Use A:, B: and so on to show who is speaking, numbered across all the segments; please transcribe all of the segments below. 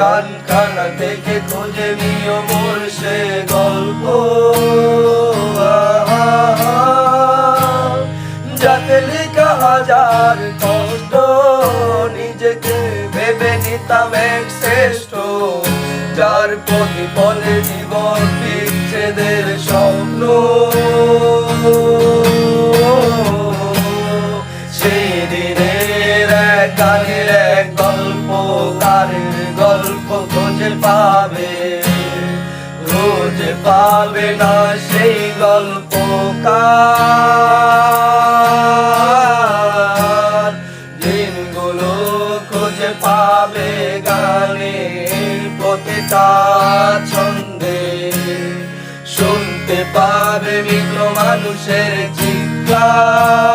A: গানখানা থেকে খুঁজে নিও মোর সে গল্প, যাতে লেখা হাজার কষ্ট, নিজেকে ভেবে নিতাম এক শ্রেষ্ঠ, যার প্রতিপলে জীবন বিচ্ছেদের স্বপ্ন। সেই দিনের এক গানের এক গল্প, গানের গল্প খুঁজে পাবে, খুঁজে পাবে না সেই গল্পকার। দিনগুলো খুঁজে পাবে গানের প্রতিটা ছন্দে, শুনতে পাবে মৃত মানুষের চিৎকার।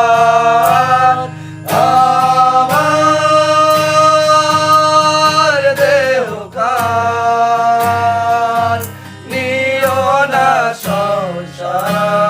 A: আমার দেহকার নিও না সংসার।